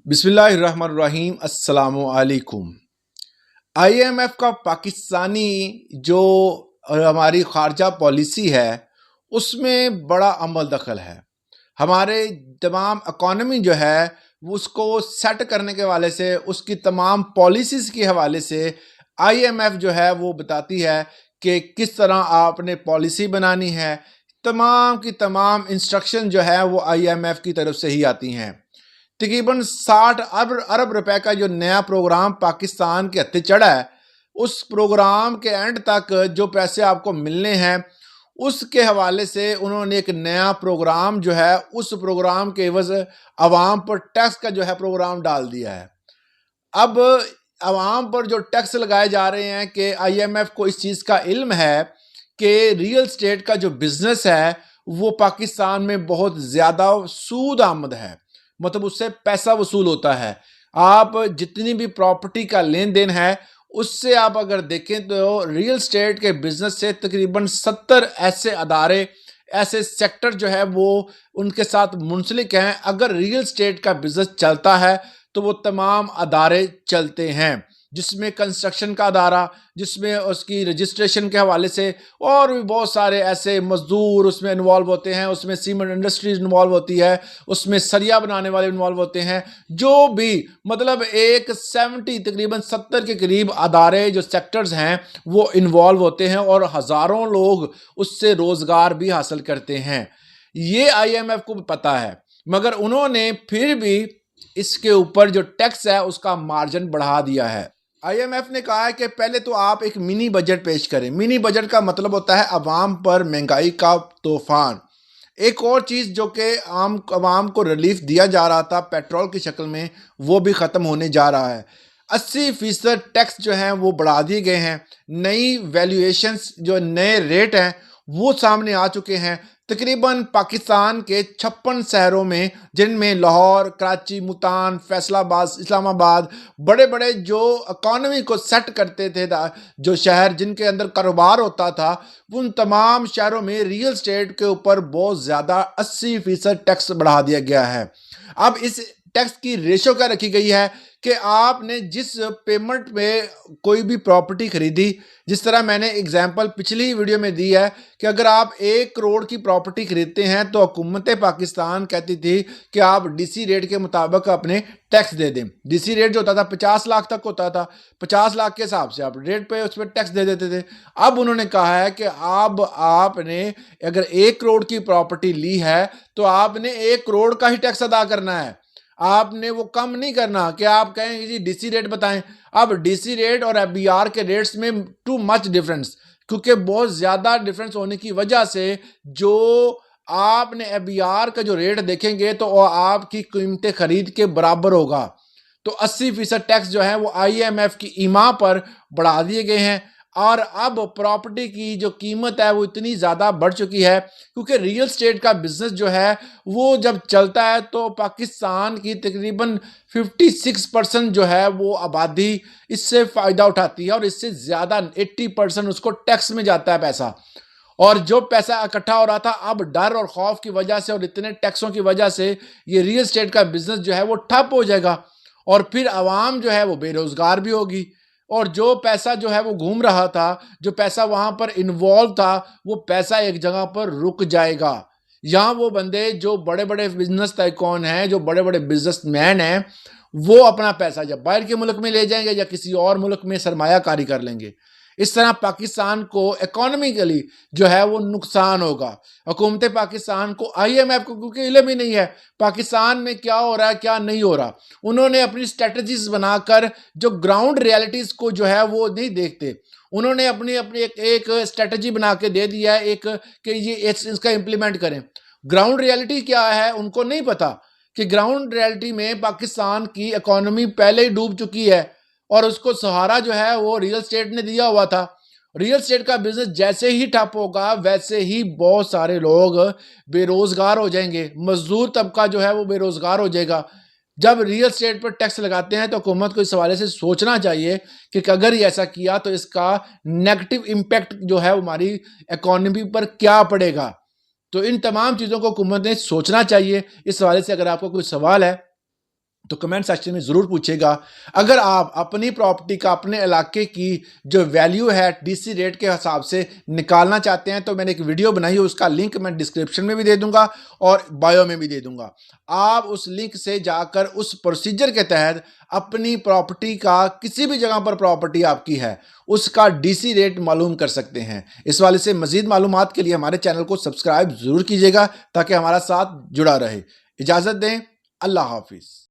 बिस्मिल्लाहिर्रहमानिर्रहीम अस्सलामुअलैकुम। आईएमएफ का पाकिस्तानी जो हमारी खारजा पॉलिसी है उसमें बड़ा अमल दखल है। हमारे तमाम इकॉनमी जो है उसको सेट करने के हवाले से, उसकी तमाम पॉलिसीज़ के हवाले से आईएमएफ जो है वो बताती है कि किस तरह आपने पॉलिसी बनानी है। तमाम की तमाम इंस्ट्रक्शन जो है वो आईएमएफ की तरफ से ही आती हैं। तकरीबन 60 अरब रुपए का जो नया प्रोग्राम पाकिस्तान के हत्थे चढ़ा है, उस प्रोग्राम के एंड तक जो पैसे आपको मिलने हैं उसके हवाले से उन्होंने एक नया प्रोग्राम जो है उस प्रोग्राम के एवज अवाम पर टैक्स का जो है प्रोग्राम डाल दिया है। अब अवाम पर जो टैक्स लगाए जा रहे हैं कि आईएमएफ को इस चीज़ का इल्म है कि रियल स्टेट का जो बिजनेस है वो पाकिस्तान में बहुत ज़्यादा सूद आमद है, मतलब उससे पैसा वसूल होता है। आप जितनी भी प्रॉपर्टी का लेन देन है उससे आप अगर देखें तो रियल स्टेट के बिजनेस से तकरीबन 70 ऐसे अदारे, ऐसे सेक्टर जो है वो उनके साथ मुंसलिक हैं। अगर रियल स्टेट का बिजनेस चलता है तो वो तमाम अदारे चलते हैं, जिसमें कंस्ट्रक्शन का अदारा, जिसमें उसकी रजिस्ट्रेशन के हवाले से और भी बहुत सारे ऐसे मजदूर उसमें इन्वॉल्व होते हैं, उसमें सीमेंट इंडस्ट्रीज इन्वॉल्व होती है, उसमें सरिया बनाने वाले इन्वॉल्व होते हैं, जो भी मतलब एक 70 तकरीबन 70 के करीब अदारे जो सेक्टर्स हैं वो इन्वॉल्व होते हैं और हज़ारों लोग उससे रोज़गार भी हासिल करते हैं। ये आईएमएफ को पता है, मगर उन्होंने फिर भी इसके ऊपर जो टैक्स है उसका मार्जिन बढ़ा दिया है। आईएमएफ ने कहा है कि पहले तो आप एक मिनी बजट पेश करें। मिनी बजट का मतलब होता है अवाम पर महंगाई का तूफान। एक और चीज़ जो कि आम अवाम को रिलीफ दिया जा रहा था पेट्रोल की शक्ल में, वो भी ख़त्म होने जा रहा है। 80% टैक्स जो हैं वो बढ़ा दिए गए हैं। नई वैल्यूएशंस जो नए रेट हैं वो सामने आ चुके हैं। तकरीबन पाकिस्तान के 56 शहरों में, जिनमें लाहौर, कराची, मुल्तान, फैसलाबाद, इस्लामाबाद, बड़े बड़े जो इकॉनमी को सेट करते थे, जो शहर जिनके अंदर कारोबार होता था, उन तमाम शहरों में रियल स्टेट के ऊपर बहुत ज़्यादा 80% टैक्स बढ़ा दिया गया है। अब इस टैक्स की रेशो क्या रखी गई है कि आपने जिस पेमेंट में कोई भी प्रॉपर्टी खरीदी, जिस तरह मैंने एग्जांपल पिछली वीडियो में दी है कि अगर आप 1 करोड़ की प्रॉपर्टी खरीदते हैं तो हुकूमत पाकिस्तान कहती थी कि आप डीसी रेट के मुताबिक अपने टैक्स दे दें। डीसी रेट जो होता था 50 लाख तक होता था, 50 लाख के हिसाब से आप रेट पे उस पर टैक्स दे देते थे। अब उन्होंने कहा है कि अब आपने अगर 1 करोड़ की प्रॉपर्टी ली है तो आपने 1 करोड़ का ही टैक्स अदा करना है। आपने वो कम नहीं करना कि आप कहें जी डीसी रेट बताएं। अब डीसी रेट और एफबीआर के रेट्स में टू मच डिफरेंस, क्योंकि बहुत ज़्यादा डिफरेंस होने की वजह से जो आपने एफबीआर का जो रेट देखेंगे तो वो आपकी कीमतें खरीद के बराबर होगा। तो 80% टैक्स जो है वो आईएमएफ की ईमा पर बढ़ा दिए गए हैं। और अब प्रॉपर्टी की जो कीमत है वो इतनी ज़्यादा बढ़ चुकी है क्योंकि रियल स्टेट का बिजनेस जो है वो जब चलता है तो पाकिस्तान की तकरीबन 56% जो है वो आबादी इससे फ़ायदा उठाती है और इससे ज़्यादा 80% उसको टैक्स में जाता है पैसा। और जो पैसा इकट्ठा हो रहा था अब डर और खौफ की वजह से और इतने टैक्सों की वजह से ये रियल स्टेट का बिजनेस जो है वो ठप हो जाएगा और फिर आवाम जो है वो बेरोज़गार भी होगी। और जो पैसा जो है वो घूम रहा था, जो पैसा वहाँ पर इन्वॉल्व था, वो पैसा एक जगह पर रुक जाएगा। यहाँ वो बंदे जो बड़े बड़े बिजनेस टाइकून हैं, जो बड़े बड़े बिजनेसमैन हैं, वो अपना पैसा या बाहर के मुल्क में ले जाएंगे या किसी और मुल्क में सरमायाकारी कर लेंगे। इस तरह पाकिस्तान को इकोनॉमिकली जो है वो नुकसान होगा। हुकूमत पाकिस्तान को, आईएमएफ को क्योंकि इल्म ही नहीं है पाकिस्तान में क्या हो रहा है क्या नहीं हो रहा, उन्होंने अपनी स्ट्रेटजीज बनाकर जो ग्राउंड रियलिटीज़ को जो है वो नहीं देखते। उन्होंने अपनी अपनी एक स्ट्रेटजी बना के दे दिया है एक कि ये इसका इम्प्लीमेंट करें। ग्राउंड रियलिटी क्या है उनको नहीं पता कि ग्राउंड रियलिटी में पाकिस्तान की इकोनॉमी पहले ही डूब चुकी है और उसको सहारा जो है वो रियल स्टेट ने दिया हुआ था। रियल स्टेट का बिजनेस जैसे ही ठप होगा वैसे ही बहुत सारे लोग बेरोजगार हो जाएंगे, मजदूर तबका जो है वो बेरोजगार हो जाएगा। जब रियल स्टेट पर टैक्स लगाते हैं तो हुकूमत को इस हवाले से सोचना चाहिए कि अगर ये ऐसा किया तो इसका नेगेटिव इम्पैक्ट जो है हमारी इकोनॉमी पर क्या पड़ेगा। तो इन तमाम चीज़ों को हुकूमत ने सोचना चाहिए। इस हवाले से अगर आपको कोई सवाल है तो कमेंट सेक्शन में ज़रूर पूछेगा। अगर आप अपनी प्रॉपर्टी का, अपने इलाके की जो वैल्यू है डीसी रेट के हिसाब से निकालना चाहते हैं, तो मैंने एक वीडियो बनाई है, उसका लिंक मैं डिस्क्रिप्शन में भी दे दूंगा और बायो में भी दे दूंगा। आप उस लिंक से जाकर उस प्रोसीजर के तहत अपनी प्रॉपर्टी का, किसी भी जगह पर प्रॉपर्टी आपकी है, उसका डीसी रेट मालूम कर सकते हैं। इस वाले से मज़ीद मालूमात के लिए हमारे चैनल को सब्सक्राइब ज़रूर कीजिएगा ताकि हमारा साथ जुड़ा रहे। इजाज़त दें, अल्लाह हाफिज़।